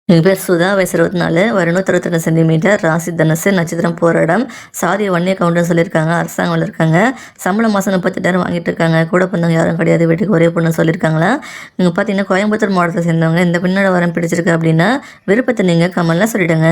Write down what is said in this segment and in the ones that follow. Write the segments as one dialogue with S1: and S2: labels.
S1: எங்கள் பேர் சுதா, வயசு 24, ஒரு 162 சென்டிமீட்டர், ராசி தனுசு, நட்சத்திரம் போராடம், சாதி வன்னிய கவுண்டர்னு சொல்லியிருக்காங்க. அரசாங்கம் இருக்காங்க. சம்பளம் மாதம் 38,000 வாங்கிட்டு இருக்காங்க. கூட பிறந்தவங்க யாரும் கிடையாது. வீட்டுக்கு ஒரே பொண்ணு சொல்லியிருக்காங்களா. நீங்கள் பார்த்தீங்கன்னா கோயம்புத்தூர் மாவட்டத்தை சேர்ந்தவங்க. இந்த பின்னோட வரம் பிடிச்சிருக்கு அப்படின்னா விருப்பத்தை நீங்கள் கமெண்ட்ல சொல்லிடுங்க.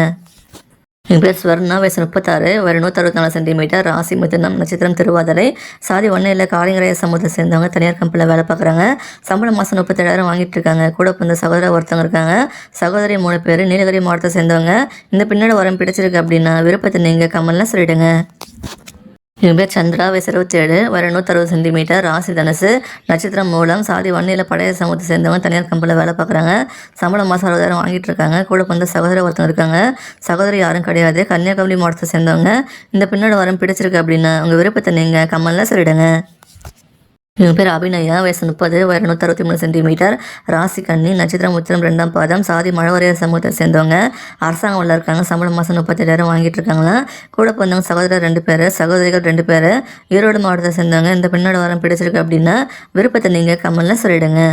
S1: என் பேர் ஸ்வர்ணா, வயசு 36, ஒரு 164 சென்டிமீட்டர், ராசி மிதுனம், நட்சத்திரம் திருவாதிரை, சாதி ஒன்றையில் காளிங்கரைய சமூகத்தை சேர்ந்தவங்க. தனியார் கம்பெனியில் வேலை பார்க்குறாங்க. சம்பளம் மாதம் 37,000 வாங்கிட்டு இருக்காங்க. கூட பிறந்த சகோதரர் ஒருத்தவங்க இருக்காங்க. சகோதரி 3 பேர், நீலகிரி மாவட்டத்தை சேர்ந்தவங்க. இந்த பின்னோட வரம் பிடிச்சிருக்கு அப்படின்னா விருப்பத்தை நீங்கள் கமெண்ட்ல சொல்லிடுங்க. என் பேர் சந்திரா, வயசு 27, ஒரு 160 சென்டிமீட்டர், ராசி தனுசு, நட்சத்திரம் மூலம், சாதி வன்னியில் பழைய சமூகத்தை சேர்ந்தவங்க. தனியார் கம்பெனியில் வேலை பார்க்குறாங்க. சம்பளம் மாதம் 60,000 வாங்கிட்டு இருக்காங்க. கூட பிறந்த சகோதரர் ஒருத்தவங்க இருக்காங்க. சகோதரி யாரும் கிடையாது. கன்னியாகுமரி மாவட்டத்தை சேர்ந்தவங்க. இந்த பின்னோட வரம் பிடிச்சிருக்கு அப்படின்னா உங்கள் விருப்பத்தை நீங்கள் கமெண்ட்ல சொல்லிடுங்க. என் பேர் அபிநயா, வயசு 30, ஒரு 163 சென்டிமீட்டர், ராசி கன்னி, நட்சத்திரம் உத்திரம் 2ஆம் பாதம், சாதி மழவரையர் சமூகத்தை சேர்ந்தவங்க. அரசாங்கம் உள்ள இருக்காங்க. சம்பளம் மாதம் 37,000 வாங்கிட்டு இருக்காங்களா. கூட பிறந்தவங்க சகோதரர் 2 பேர், சகோதரிகள் 2 பேர், ஈரோடு மாவட்டத்தை சேர்ந்தவங்க. இந்த பின்னோட வரம் பிடிச்சிருக்கு அப்படின்னா விருப்பத்தை நீங்கள் கமெண்ட்ல சொல்லிடுங்க.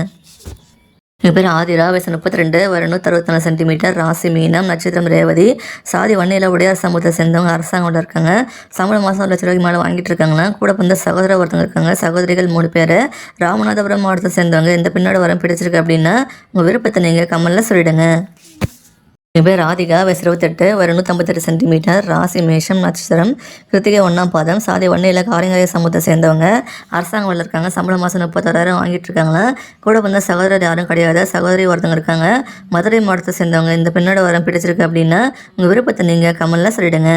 S1: என் பேர் ஆதிரா, வயசு 32, ஒரு 164 சென்டிமீட்டர், ராசி மீனம், நட்சத்திரம் ரேவதி, சாதி வன்னியில் உடையார் சமூகத்தை சேர்ந்தவங்க. அரசாங்கம் இருக்காங்க. சம்பளம் மாதம் 1 லட்ச ரூபாய்க்கு மேலே வாங்கிட்டு இருக்காங்களா. கூட பிறந்த சகோதரர் ஒருத்தவங்க இருக்காங்க. சகோதரிகள் 3 பேர், ராமநாதபுரம் மாவட்டத்தை சேர்ந்தவங்க. இந்த பின்னோட வரம் பிடிச்சிருக்கு அப்படின்னா உங்கள் விருப்பத்தை நீங்கள் கமெண்ட்ல சொல்லிடுங்க. என் பேர் ராதிகா, வயசு 28, ஒரு 158 சென்டிமீட்டர், ராசி மேஷம், நட்சத்திரம் கிருத்திகை 1ஆம் பாதம், சாதி வன்னியில் காரிங்கரைய சமூகத்தை சேர்ந்தவங்க. அரசாங்கம் இருக்காங்க. சம்பளம் மாதம் 36,000 வாங்கிட்டு இருக்காங்களா. கூட வந்த சகோதரர் யாரும் கிடையாது. சகோதரி ஒருத்தவங்க இருக்காங்க. மதுரை மாவட்டத்தை சேர்ந்தவங்க. இந்த பெண்ணோட வரம் பிடிச்சிருக்கு அப்படின்னா உங்கள் விருப்பத்தை நீங்கள் கமெண்ட்ல சொல்லிடுங்க.